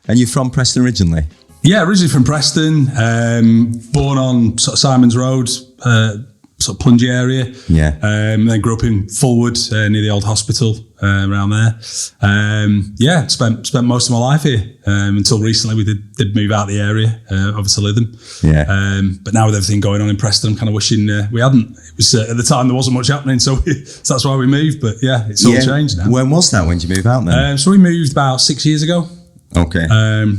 And you're from Preston originally? Yeah, originally from Preston, born on sort of Simon's Road, sort of plungy area. Yeah. Then grew up in Fulwood, near the old hospital, around there. Spent most of my life here until recently. We did move out the area over to Lytham. Yeah. But now with everything going on in Preston, I'm kind of wishing we hadn't. It was at the time there wasn't much happening, so that's why we moved. But yeah, it's all changed now. When was that? When did you move out then? So we moved about 6 years ago. Okay.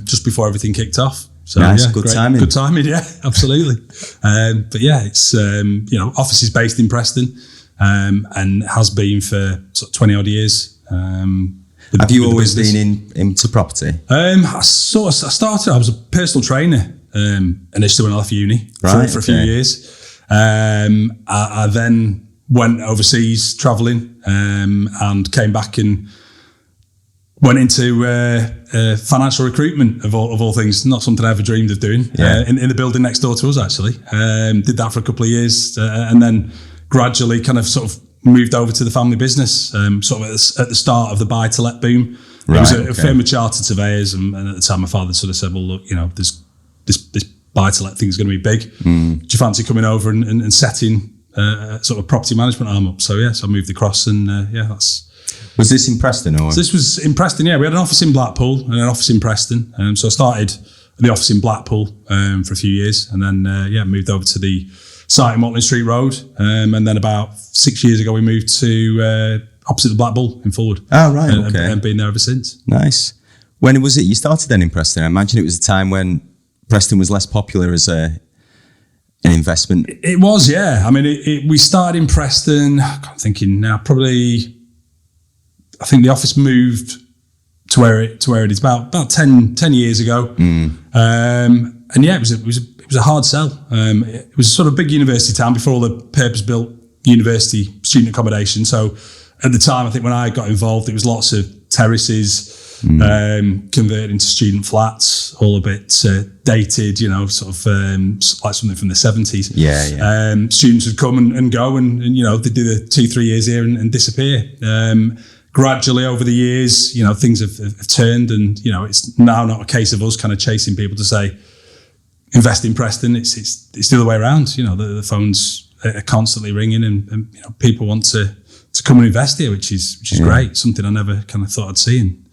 Just before everything kicked off. So nice, yeah, good great, timing. Good timing, yeah, absolutely. But yeah, it's office is based in Preston, and has been for sort of 20 odd years. Have you always been into property? I started. I was a personal trainer initially when I left uni for a few years. I then went overseas travelling and came back and went into financial recruitment of all things. Not something I ever dreamed of doing. In the building next door to us, actually. Did that for a couple of years, and then gradually kind of sort of moved over to the family business. Sort of at the start of the buy-to-let boom. It was a firm of chartered surveyors, and at the time my father sort of said, "Well, look, there's this buy-to-let thing's going to be big. Do you fancy coming over and setting sort of property management arm up?" So I moved across, and that's. Was this in Preston or? So this was in Preston, yeah. We had an office in Blackpool and an office in Preston. So I started at the office in Blackpool for a few years, and then moved over to the site in Watling Street Road. And then about 6 years ago, we moved to opposite the Black Bull in Fulwood. Oh, right, and been there ever since. Nice. When was it you started then in Preston? I imagine it was a time when Preston was less popular as an investment. It was, yeah. I mean, we started in Preston, I'm thinking now, probably... I think the office moved to where it is about 10 years ago. And yeah, it was a hard sell. It was sort of a big university town before all the purpose-built university student accommodation. So at the time, I think when I got involved, it was lots of terraces converted into student flats, all a bit dated, sort of like something from the 70s. Yeah. Students would come and go, and they'd do the 2-3 years here and disappear. Gradually over the years, things have turned, and it's now not a case of us kind of chasing people to say invest in Preston. It's the other way around. The phones are constantly ringing, and people want to come and invest here, which is great. Something I never kind of thought I'd see in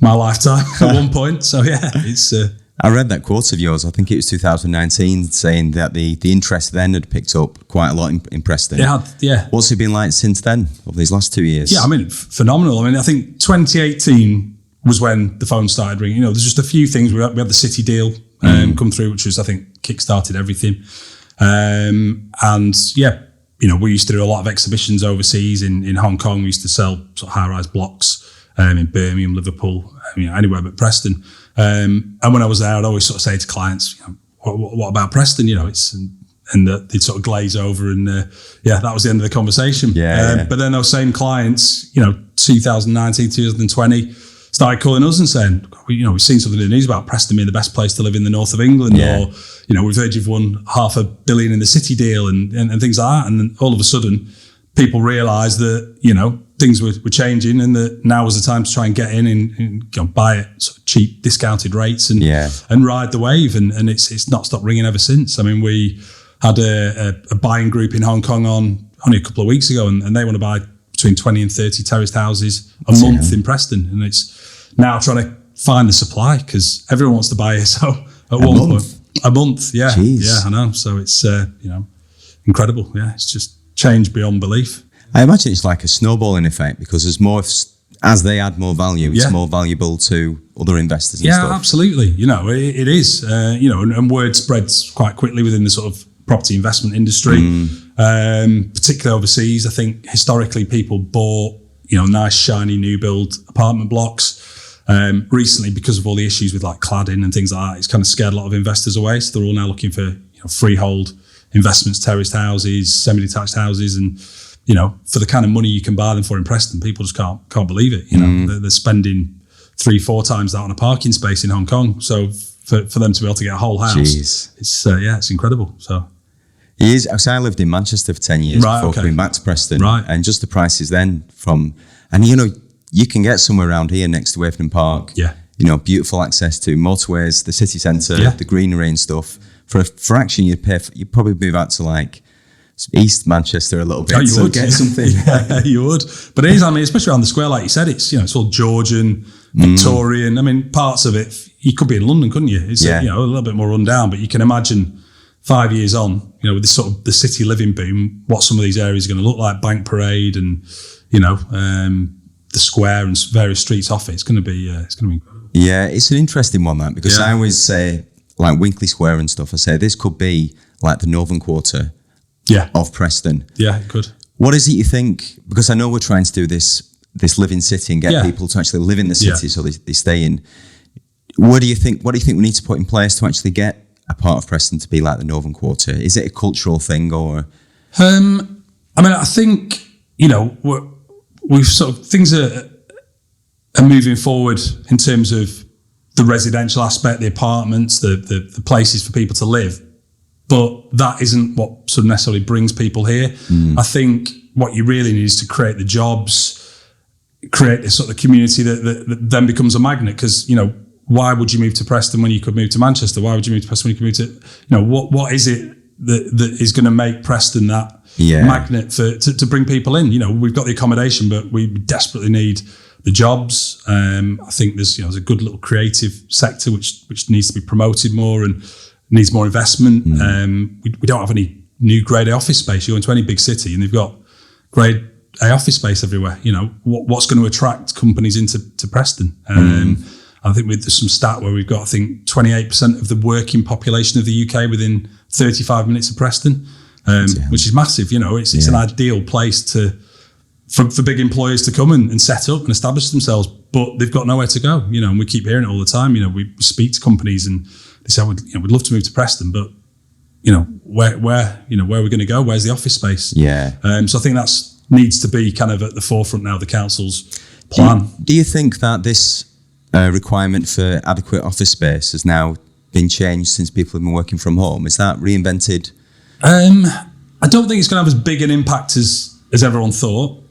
my lifetime at one point. So yeah, it's. I read that quote of yours, I think it was 2019, saying that the interest then had picked up quite a lot in Preston. It had, yeah. What's it been like since then, over these last 2 years? Yeah, I mean, phenomenal. I mean, I think 2018 was when the phone started ringing. There's just a few things. We had the City deal come through, which was, I think, kick-started everything. We used to do a lot of exhibitions overseas in Hong Kong. We used to sell sort of high-rise blocks in Birmingham, Liverpool, anywhere but Preston. And when I was there, I'd always sort of say to clients, what about Preston? And they'd sort of glaze over, and that was the end of the conversation. But then those same clients, 2019, 2020, started calling us and saying, we've seen something in the news about Preston being the best place to live in the north of England, or we've heard you've won $500 million in the City deal, and things like that. And then all of a sudden, people realised that things were changing, and that now was the time to try and get in and buy at sort of cheap, discounted rates and ride the wave. And it's not stopped ringing ever since. I mean, we had a buying group in Hong Kong on only a couple of weeks ago, and they want to buy between 20 and 30 terraced houses a month in Preston. And it's now trying to find the supply, because everyone wants to buy here. So at one point, a month, yeah. Jeez. Yeah, I know. So it's, incredible. Yeah, it's just changed beyond belief. I imagine it's like a snowballing effect, because as they add more value, it's more valuable to other investors and stuff. Yeah, absolutely. It is, and word spreads quite quickly within the sort of property investment industry, particularly overseas. I think historically people bought, nice, shiny, new build apartment blocks. Recently, because of all the issues with like cladding and things like that, it's kind of scared a lot of investors away. So they're all now looking for, freehold investments, terraced houses, semi-detached houses, and for the kind of money you can buy them for in Preston, people just can't believe it. They're spending 3-4 times that on a parking space in Hong Kong. So for them to be able to get a whole house, it's incredible. So I lived in Manchester for 10 years before coming back to Preston, and just the prices then you can get somewhere around here next to Wavenham Park. beautiful access to motorways, the city centre, the greenery and stuff. For action, you'd probably move out to like East Manchester a little bit. Oh, you would get something. Yeah, you would. But it is, especially around the square, like you said, it's all Georgian, Victorian. Parts of it, you could be in London, couldn't you? It's a little bit more run down, but you can imagine 5 years on, with this sort of the city living boom, what some of these areas are going to look like, Bank Parade and, the square and various streets off it. It's going to be incredible. Yeah, it's an interesting one, that, because I always say, like Winkley Square and stuff, I say this could be like the northern quarter of Preston. Yeah, it could. What is it you think? Because I know we're trying to do this living city and get people to actually live in the city so they stay in. What do you think we need to put in place to actually get a part of Preston to be like the northern quarter? Is it a cultural thing or? I think, we've sort of, things are moving forward in terms of the residential aspect, the apartments, the places for people to live. But that isn't what sort of necessarily brings people here. I think what you really need is to create the jobs, create this sort of community that then becomes a magnet. Because, why would you move to Preston when you could move to Manchester? Why would you move to Preston when you could move to, what is it that is going to make Preston that magnet to bring people in? We've got the accommodation, but we desperately need the jobs. I think there's a good little creative sector which needs to be promoted more and needs more investment. We don't have any new grade A office space. You go into any big city and they've got grade A office space everywhere. What's going to attract companies into Preston? I think there's some stat where we've got, 28% of the working population of the UK within 35 minutes of Preston, which is massive. It's an ideal place for big employers to come and set up and establish themselves, but they've got nowhere to go. And we keep hearing it all the time. We speak to companies and they say, we'd love to move to Preston, but where are we going to go? Where's the office space? So I think that needs to be kind of at the forefront now of the council's plan. Do you think that this requirement for adequate office space has now been changed since people have been working from home? Is that reinvented? I don't think it's going to have as big an impact as everyone thought.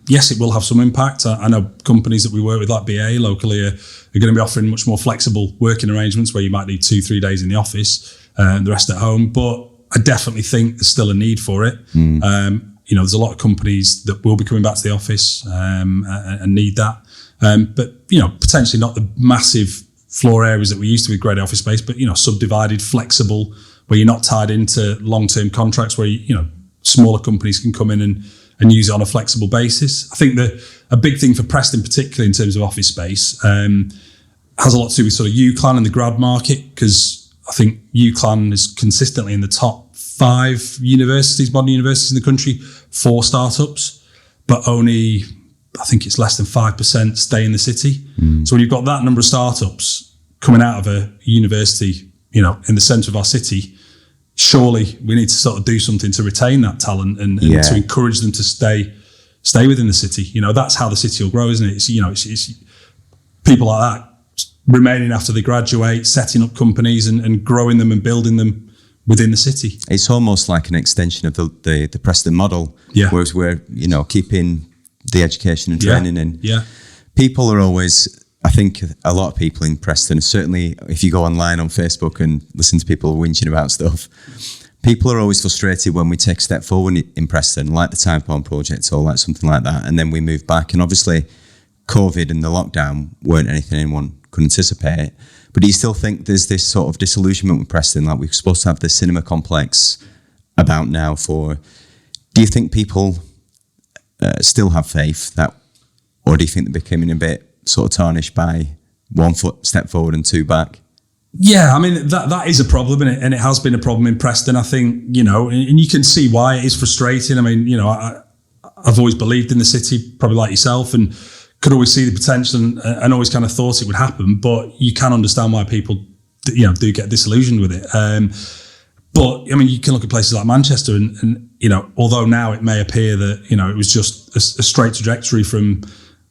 Yes, it will have some impact. I know companies that we work with, like BA locally, are going to be offering much more flexible working arrangements where you might need 2-3 days in the office and the rest at home. But I definitely think there's still a need for it. There's a lot of companies that will be coming back to the office and need that. But potentially not the massive floor areas that we used to with grade A office space, but subdivided, flexible, where you're not tied into long-term contracts, where smaller companies can come in and use it on a flexible basis. I think that a big thing for Preston, particularly in terms of office space, has a lot to do with sort of UCLan and the grad market, because I think UCLan is consistently in the top 5 modern universities in the country for startups, but only, I think it's less than 5% stay in the city. So when you've got that number of startups coming out of a university, in the centre of our city, surely we need to sort of do something to retain that talent and to encourage them to stay within the city. That's how the city will grow, isn't it? It's people like that remaining after they graduate, setting up companies and growing them and building them within the city. It's almost like an extension of the Preston model, whereas we're keeping the education and training in. People are always, I think a lot of people in Preston, certainly if you go online on Facebook and listen to people whinging about stuff, people are always frustrated when we take a step forward in Preston, like the Time Bomb project or like something like that, and then we move back. And obviously COVID and the lockdown weren't anything anyone could anticipate. But do you still think there's this sort of disillusionment with Preston, like we're supposed to have the cinema complex about now do you think people still have faith that, or do you think they're becoming a bit sort of tarnished by 1 step forward and 2 back? Yeah, that is a problem, and it has been a problem in Preston. I think, and you can see why it is frustrating. I've always believed in the city, probably like yourself, and could always see the potential and always kind of thought it would happen. But you can understand why people, do get disillusioned with it. But you can look at places like Manchester, and although now it may appear that it was just a straight trajectory from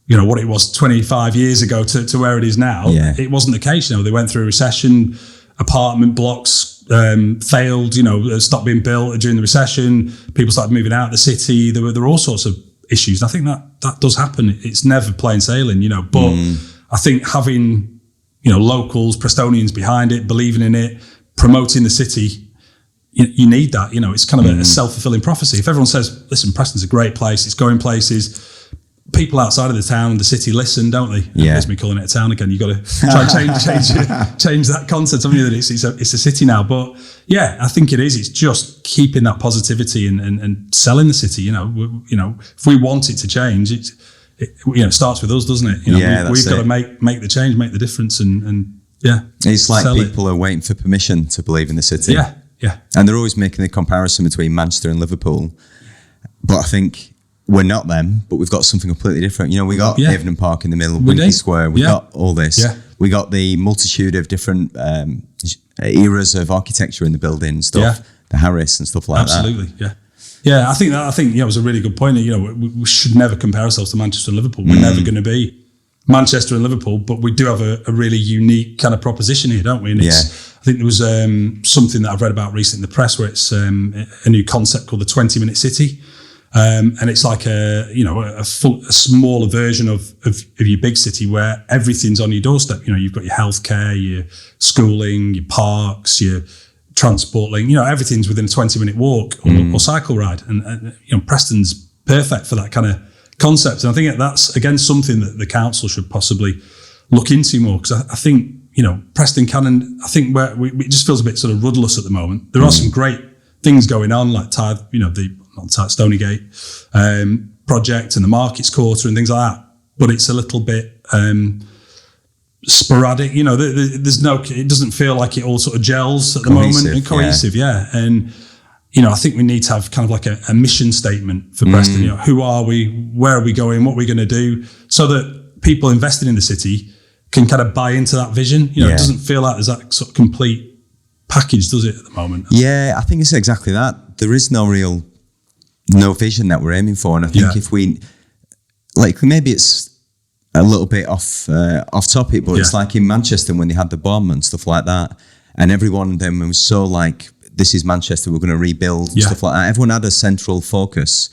what it was 25 years ago to where it is now. It wasn't the case. They went through a recession, apartment blocks failed, stopped being built during the recession. People started moving out of the city. There were all sorts of issues. And I think that does happen. It's never plain sailing, but I think having locals, Prestonians behind it, believing in it, promoting the city. You need that, it's kind of a self-fulfilling prophecy. If everyone says, listen, Preston's a great place, it's going places, people outside of the town and the city listen, don't they? Yeah. There's me calling it a town again. You've got to try and change that concept. I mean, that it's a city now. But yeah, I think it is. It's just keeping that positivity and selling the city. If we want it to change, it starts with us, doesn't it? We've got to make the change, make the difference, and yeah. It's like people are waiting for permission to believe in the city. Yeah. Yeah. And they're always making the comparison between Manchester and Liverpool. But I think we're not them, but we've got something completely different. We got Haven Park in the middle, Winky Square. We got all this. Yeah. We got the multitude of different eras of architecture in the building stuff, the Harris and stuff like Absolutely, that. Yeah. I think it was a really good point. We should never compare ourselves to Manchester and Liverpool. We're never going to be Manchester and Liverpool, but we do have a really unique kind of proposition here, don't we? And I think there was something that I've read about recently in the press where it's a new concept called the 20-minute city. And it's like a smaller version of your big city where everything's on your doorstep. You've got your healthcare, your schooling, your parks, your transport link. Everything's within a 20-minute walk or cycle ride. And Preston's perfect for that kind of concept. And I think that's, again, something that the council should possibly look into more, because I think, Preston can, and I think it just feels a bit sort of rudderless at the moment. There are some great things going on, like Stonygate project and the Markets Quarter and things like that. But it's a little bit sporadic. It doesn't feel like it all sort of gels at the moment and cohesive. Yeah. And, I think we need to have kind of like a mission statement for Preston. Who are we? Where are we going? What are we going to do? So that people investing in the city can kind of buy into that vision. It doesn't feel like there's that sort of complete package, does it, at the moment? Yeah, I think it's exactly that. There is no vision that we're aiming for. And I think if we, maybe it's a little bit off topic, but it's like in Manchester when they had the bomb and stuff like that, and everyone then was so like, this is Manchester, we're going to rebuild, stuff like that. Everyone had a central focus.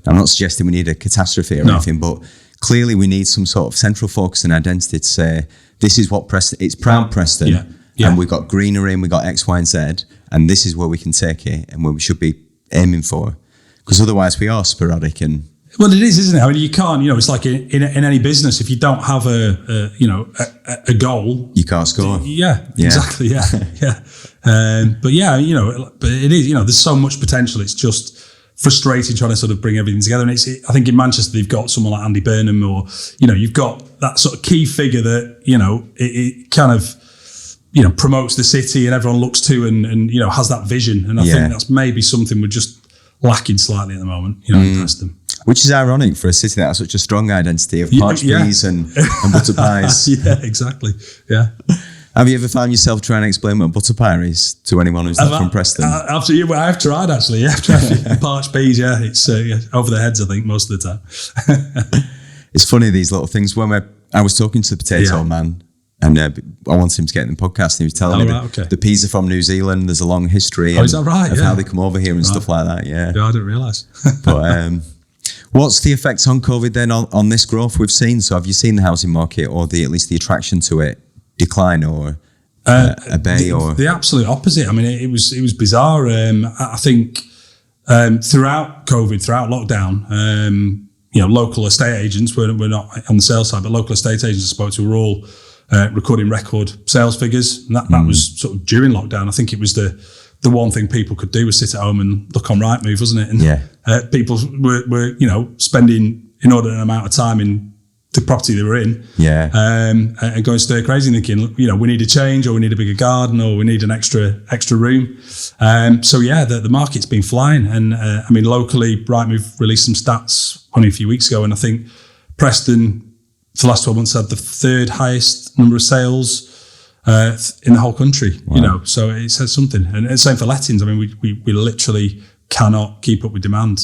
I'm not suggesting we need a catastrophe or anything, but clearly we need some sort of central focus and identity to say, this is what Preston, it's proud Preston, and we've got greenery and we've got X, Y, and Z, and this is where we can take it and where we should be aiming for. Because otherwise we are sporadic and... Well, it is, isn't it? I mean, you can't, it's like in any business, if you don't have a goal... You can't score. Yeah. Exactly, yeah. But it is, there's so much potential. It's just frustrating trying to sort of bring everything together. And I think in Manchester, they've got someone like Andy Burnham, or, you've got that sort of key figure that, it kind of, promotes the city and everyone looks to and has that vision. And I think that's maybe something we're just lacking slightly at the moment, in Preston. Which is ironic for a city that has such a strong identity of parched peas and butter pies. Yeah, exactly. Yeah. Have you ever found yourself trying to explain what butter pie is to anyone who's not from Preston? Absolutely. Well, I've tried, actually. I've tried parched peas, It's over their heads, I think, most of the time. It's funny, these little things. When I was talking to the potato man, and I wanted him to get in the podcast, and he was telling me that the peas are from New Zealand. There's a long history is that right? of how they come over here and stuff like that. Yeah, I didn't realise. But what's the effects on COVID then on this growth we've seen? So have you seen the housing market, or at least the attraction to it, decline or obey? Or the absolute opposite? I mean, it was bizarre. I think throughout COVID, throughout lockdown, local estate agents we're not on the sales side, but local estate agents I spoke to were all recording record sales figures, and that was sort of during lockdown. I think it was the one thing people could do was sit at home and look on Rightmove, wasn't it? And people were spending inordinate amount of time in the property they were in, and going stir crazy, thinking, we need a change, or we need a bigger garden, or we need an extra room. The market's been flying, and I mean, locally, Rightmove released some stats only a few weeks ago, and I think Preston for the last 12 months had the third highest number of sales in the whole country. Wow. So it says something. And it's same for lettings. I mean, we literally cannot keep up with demand.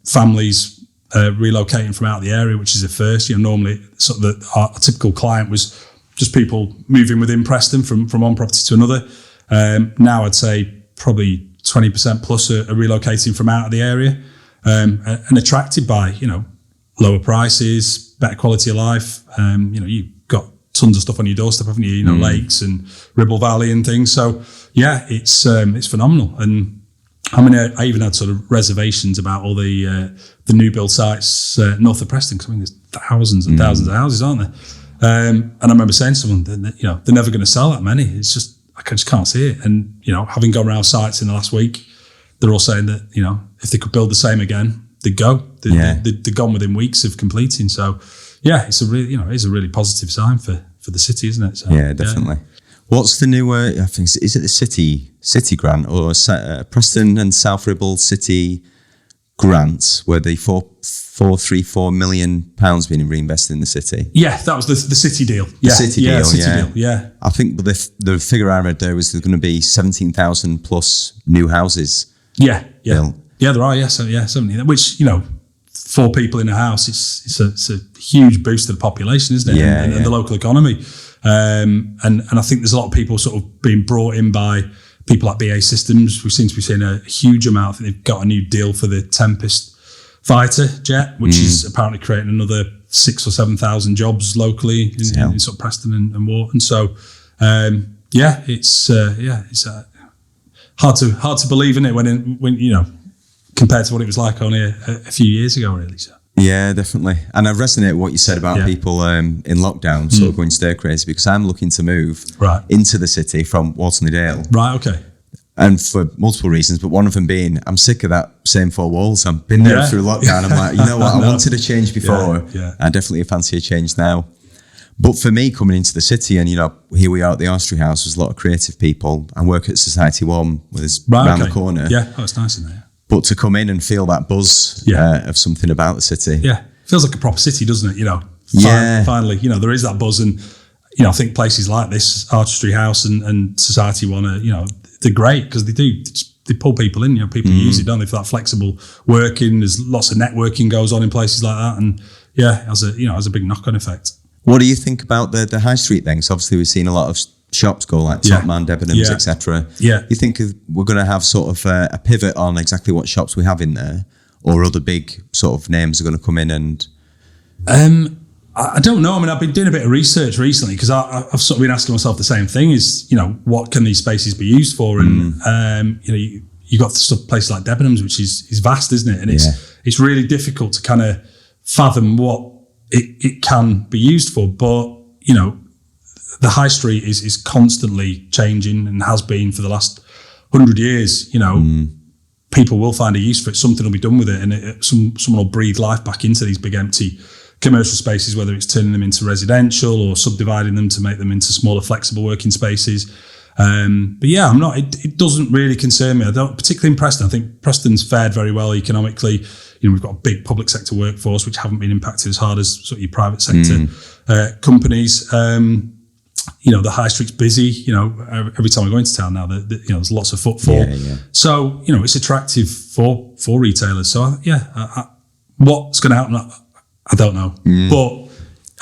Families relocating from out of the area, which is a first. Normally, sort of our typical client was just people moving within Preston from one property to another. Now I'd say probably 20% plus are relocating from out of the area, and attracted by lower prices, better quality of life. You've got tons of stuff on your doorstep, haven't you? You know, lakes and Ribble Valley and things. So yeah, it's phenomenal. And I mean, I even had sort of reservations about all the new build sites north of Preston, because I mean, there's thousands and thousands of houses, aren't there? And I remember saying to someone that, you know, they're never going to sell that many. It's just, I just can't see it. And, you know, having gone around sites in the last week, they're all saying that, you know, if they could build the same again, they'd go. They're gone within weeks of completing. So yeah, it's a really positive sign for the city, isn't it? So, yeah, definitely. Yeah. What's the new, I think, is it the city grant or Preston and South Ribble City grants, where the £434 million being reinvested in the city? Yeah, that was the city deal. Yeah. The city deal. Yeah. I think the figure I read there was there's going to be 17,000 plus new houses. Yeah. Built. Yeah, there are. Yeah, so 70. Which, you know, 4 people in a house, it's a huge boost to the population, isn't it? Yeah, and the local economy. And I think there's a lot of people sort of being brought in by people like BAE Systems. We seem to be seeing a huge amount. I think they've got a new deal for the Tempest fighter jet, which is apparently creating another 6,000 or 7,000 jobs locally in sort of Preston and Wharton. So it's hard to believe in it when you know, compared to what it was like only a few years ago, really. So. Yeah, definitely. And I resonate with what you said about people in lockdown sort of going stir crazy, because I'm looking to move into the city from Walton-le-Dale. Right, okay. And for multiple reasons, but one of them being I'm sick of that same 4 walls. I've been there through lockdown. I'm like, you know what, I wanted a change before. Yeah. I definitely fancy a change now. But for me, coming into the city, and you know, here we are at the Archery House, there's a lot of creative people. I work at Society One, which is around the corner. Yeah, it's nice in there. But to come in and feel that buzz of something about the city. Yeah, feels like a proper city, doesn't it? You know, finally, you know, there is that buzz. And, you know, I think places like this, Archery House and Society One are, you know, they're great because they pull people in, you know, people use it, don't they, for that flexible working. There's lots of networking goes on in places like that. And yeah, it has a big knock-on effect. What do you think about the high street thing? So obviously we've seen a lot of shops go like Top Man, Debenhams, etc. Yeah. You think we're going to have sort of a pivot on exactly what shops we have in there, or other big sort of names are going to come in and... I don't know. I mean, I've been doing a bit of research recently because I've sort of been asking myself the same thing: is, you know, what can these spaces be used for? And you know, you got stuff places like Debenhams, which is vast, isn't it? And it's really difficult to kind of fathom what it can be used for. But you know, the high street is constantly changing and has been for the last 100 years. You know, people will find a use for it. Something will be done with it, and someone will breathe life back into these big empty commercial spaces, whether it's turning them into residential or subdividing them to make them into smaller flexible working spaces. But yeah, it doesn't really concern me. I don't, particularly in Preston. I think Preston's fared very well economically. You know, we've got a big public sector workforce, which haven't been impacted as hard as sort of your private sector companies. You know, the high street's busy. You know, every time I go into town now, you know, there's lots of footfall. Yeah. So, you know, it's attractive for retailers. So what's going to happen? I don't know, but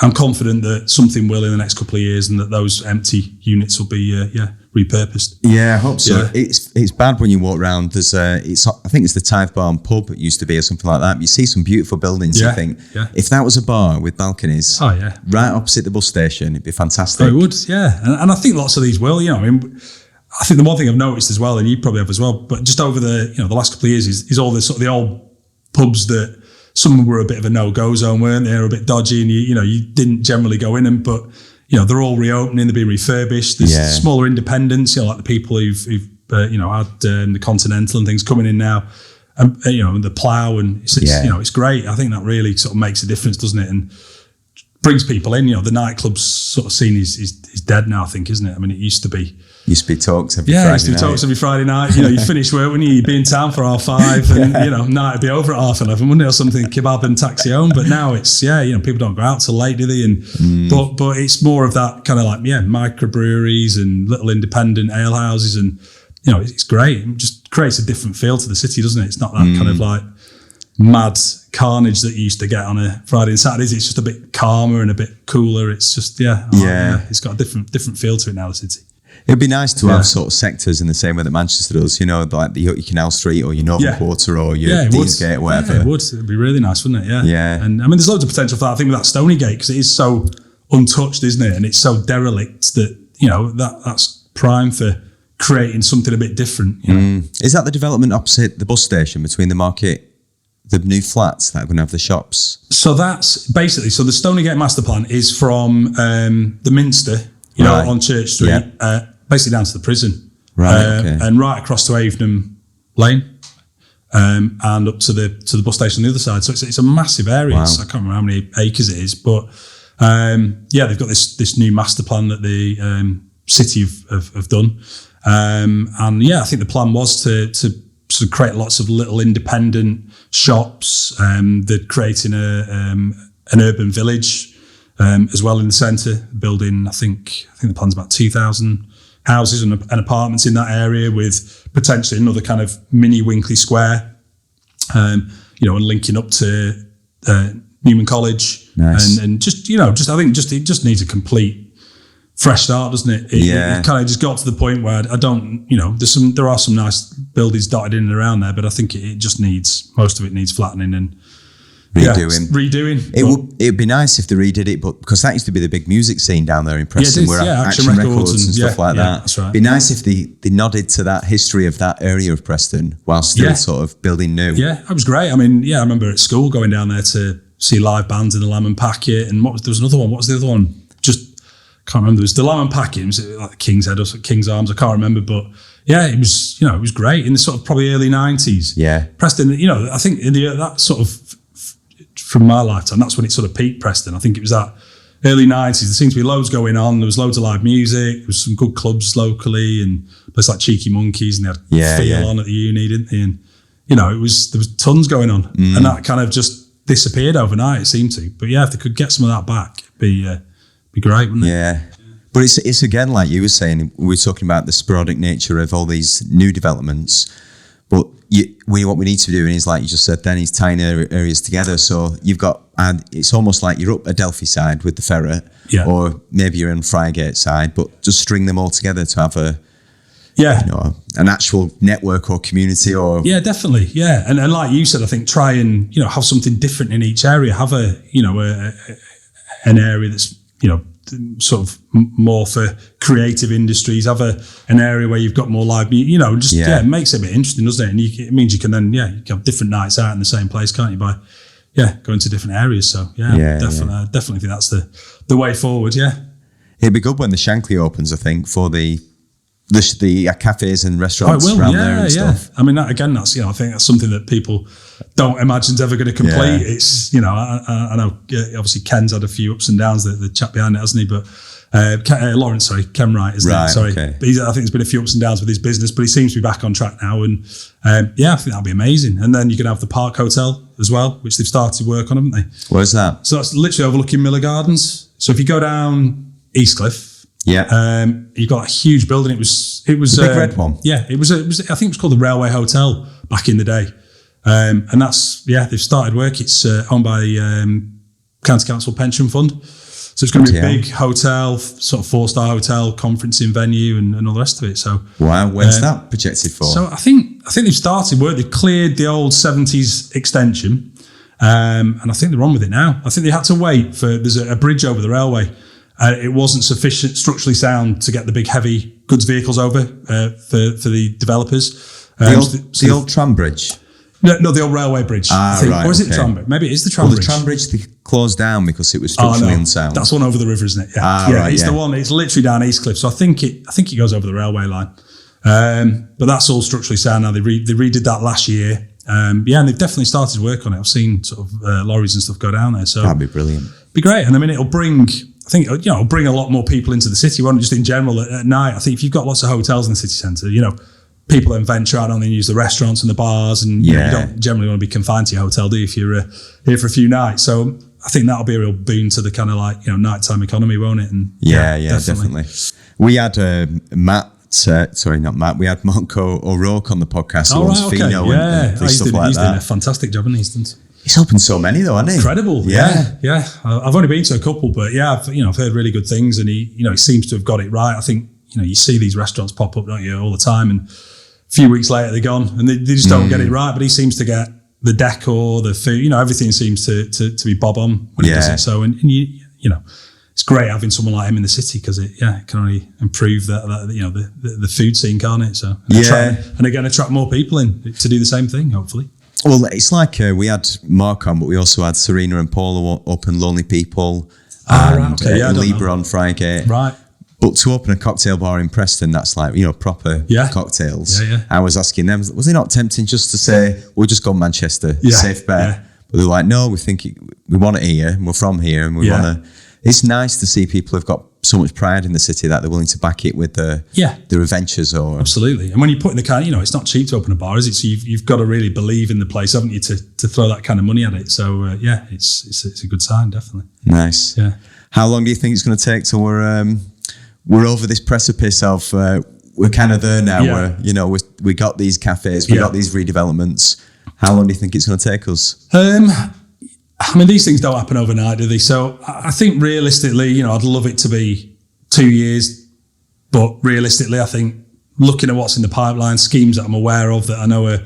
I'm confident that something will in the next couple of years, and that those empty units will be repurposed. Yeah, I hope so. Yeah. It's bad when you walk around. There's I think it's the Tithe Bar and Pub. It used to be, or something like that. You see some beautiful buildings. You think, if that was a bar with balconies, right opposite the bus station, it'd be fantastic. Oh, it would, yeah. And I think lots of these will. You know, I mean, I think the one thing I've noticed as well, and you probably have as well, but just over the last couple of years is all the sort of the old pubs that. Some were a bit of a no-go zone, weren't they? They were a bit dodgy, and you didn't generally go in them. But they're all reopening, they're being refurbished. There's smaller independents, like the people who've had the Continental and things coming in now, and the Plough, and it's great. I think that really sort of makes a difference, doesn't it? And brings people in. The nightclub's sort of scene is dead now, I think, isn't it? I mean, it used to be talks every Friday night. Used to be talks every Friday night. You'd finish work, wouldn't you? You'd be in town for 5:30, and night would be over at 11:30, wouldn't it? Or something, kebab and taxi home. But now it's people don't go out till late, do they? And but it's more of that kind of like microbreweries and little independent ale houses, and it's great. It just creates a different feel to the city, doesn't it? It's not that kind of like mad carnage that you used to get on a Friday and Saturdays. It's just a bit calmer and a bit cooler. It's just it's got a different feel to it now, the city. It'd be nice to have sort of sectors in the same way that Manchester does, like your Canal Street or your Northern Quarter or your Deansgate or whatever. Yeah, it would. It'd be really nice, wouldn't it? Yeah. Yeah. And I mean, there's loads of potential for that. I think with that Stony Gate, because it is so untouched, isn't it? And it's so derelict that, that's prime for creating something a bit different. Is that the development opposite the bus station between the market, the new flats that are going to have the shops? So that's basically, the Stonygate master plan is from the Minster, on Church Street, basically down to the prison. And right across to Eastham Lane, and up to the bus station on the other side. So it's a massive area. Wow. I can't remember how many acres it is, but they've got this new master plan that the city have done. I think the plan was to sort of create lots of little independent shops. They're creating an urban village as well in the centre, building, I think the plan's about 2,000 houses and apartments in that area, with potentially another kind of mini Winkley Square, and linking up to Newman College. Nice. And just I think it just needs a complete fresh start, doesn't it? It kind of just got to the point where I don't, there are some nice buildings dotted in and around there, but I think it just needs, most of it needs flattening and redoing. It'd be nice if they redid it, but because that used to be the big music scene down there in Preston, where Action Records and stuff like that. That's right. It'd be nice if they nodded to that history of that area of Preston while still sort of building new. Yeah, that was great. I mean, I remember at school going down there to see live bands in the Lamb and Packet, and there was another one. What was the other one? Can't remember. There was the Lamb and Packet, it was like King's Head or King's Arms, I can't remember, but it was it was great in the sort of probably early 90s. Yeah, Preston, I think in that sort of from my lifetime, that's when it sort of peaked. Preston, I think it was that early 90s. There seemed to be loads going on. There was loads of live music. There was some good clubs locally, and places like Cheeky Monkeys, and they had Feel on at the uni, didn't they? And there was tons going on, and that kind of just disappeared overnight. It seemed to, but if they could get some of that back, it'd be great, wouldn't it? Yeah. But it's again, like you were saying, we were talking about the sporadic nature of all these new developments. But what we need to be doing is, like you just said then, is tying areas together. So you've got, and it's almost like you're up Adelphi side with the Ferret, or maybe you're on Friargate side, but just string them all together to have an actual network or community. Or definitely, and like you said, I think try and have something different in each area. Have an area that's sort of more for creative industries. Have an area where you've got more live, it makes it a bit interesting, doesn't it? And it means you can then you can have different nights out in the same place, can't you? By going to different areas. So definitely think that's the way forward. It'd be good when the Shankly opens, I think, for the cafes and restaurants around there and stuff. I mean, I think that's something that people don't imagine is ever going to complete. It's I know obviously Ken's had a few ups and downs, the chap behind it, hasn't he? But Ken Wright, isn't it? Sorry, okay. But I think there's been a few ups and downs with his business, but he seems to be back on track now, and I think that'd be amazing. And then you can have the Park Hotel as well, which they've started work on, haven't they? Where's that? So that's literally overlooking Miller Gardens. So if you go down Eastcliff, you've got a huge building. It was the big red one. Yeah, it was. I think it was called the Railway Hotel back in the day, and that's they've started work. It's owned by the County Council Pension Fund, so it's going to be a big hotel, sort of 4-star hotel, conferencing venue, and all the rest of it. So wow, when's that projected for? So I think they've started work. They've cleared the old 70s extension, and I think they're on with it now. I think they had to wait for there's a bridge over the railway. It wasn't sufficient structurally sound to get the big heavy goods vehicles over for the developers. The old tram bridge? No, the old railway bridge. Right. Or is it the tram bridge? Maybe it is the tram bridge. The tram bridge they closed down because it was structurally unsound. That's one over the river, isn't it? It's the one. It's literally down Eastcliff. So I think it goes over the railway line. But that's all structurally sound now. They redid that last year. And they've definitely started work on it. I've seen sort of lorries and stuff go down there. So that'd be brilliant. Be great. And I mean, it'll bring a lot more people into the city, won't it? Just in general at night. I think if you've got lots of hotels in the city centre, people then venture out and then use the restaurants and the bars, and you don't generally want to be confined to your hotel, do you, if you're here for a few nights? So I think that'll be a real boon to the kind of nighttime economy, won't it? And definitely. We had Matt. Not Matt. We had Monco O'Rourke on the podcast. Fino and stuff like that. He's doing a fantastic job in Easthams. He's opened so many though, hasn't he? Incredible. Yeah. I've only been to a couple, but I've heard really good things, and he seems to have got it right. I think you see these restaurants pop up, don't you, all the time, and a few weeks later they're gone, and they just don't get it right. But he seems to get the decor, the food, everything seems to be bob on when he does it. So and it's great having someone like him in the city because it can only improve the food scene, can't it? So attract more people in to do the same thing, hopefully. Well, it's like we had Mark on, but we also had Serena and Paula open Lonely People and Libra on Friday. Right. But to open a cocktail bar in Preston, that's like, proper cocktails. Yeah. I was asking them, was it not tempting just to say, we'll just go Manchester, safe bet? Yeah. But they're like, no, we want it here, and we're from here, and we want to. It's nice to see people who've got so much pride in the city that they're willing to back it with their adventures. Absolutely. And when you put in the kind, it's not cheap to open a bar, is it? So you've got to really believe in the place, haven't you, to throw that kind of money at it. So it's a good sign, definitely. Nice. Yeah. How long do you think it's going to take till we're over this precipice of we're kind of there now? Where we got these cafes, we got these redevelopments. How long do you think it's going to take us? These things don't happen overnight, do they? So I think realistically, I'd love it to be 2 years, but realistically, I think looking at what's in the pipeline, schemes that I'm aware of that I know are,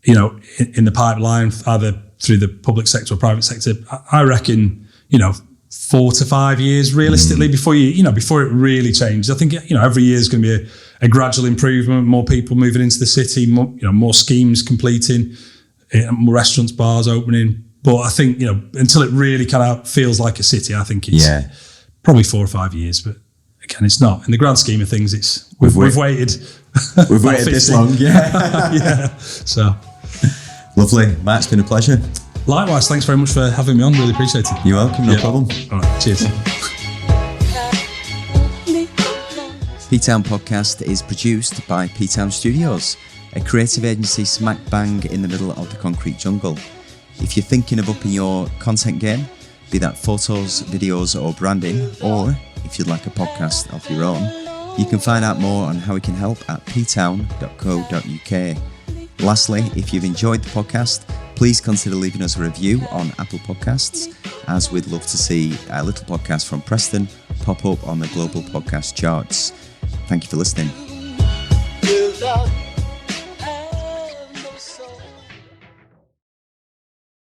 in the pipeline, either through the public sector or private sector, I reckon, 4 to 5 years realistically before it really changes. I think, every year is going to be a gradual improvement, more people moving into the city, more schemes completing, more restaurants, bars opening. But I think, until it really kind of feels like a city, I think it's probably 4 or 5 years. But again, it's not. In the grand scheme of things, we've waited. We've waited this long, yeah. So lovely. Matt, it's been a pleasure. Likewise, thanks very much for having me on. Really appreciate it. You're welcome, no problem. All right, cheers. Ptown Podcast is produced by Ptown Studios, a creative agency smack bang in the middle of the concrete jungle. If you're thinking of upping your content game, be that photos, videos or branding, or if you'd like a podcast of your own, you can find out more on how we can help at ptown.co.uk. Lastly, if you've enjoyed the podcast, please consider leaving us a review on Apple Podcasts, as we'd love to see a little podcast from Preston pop up on the global podcast charts. Thank you for listening.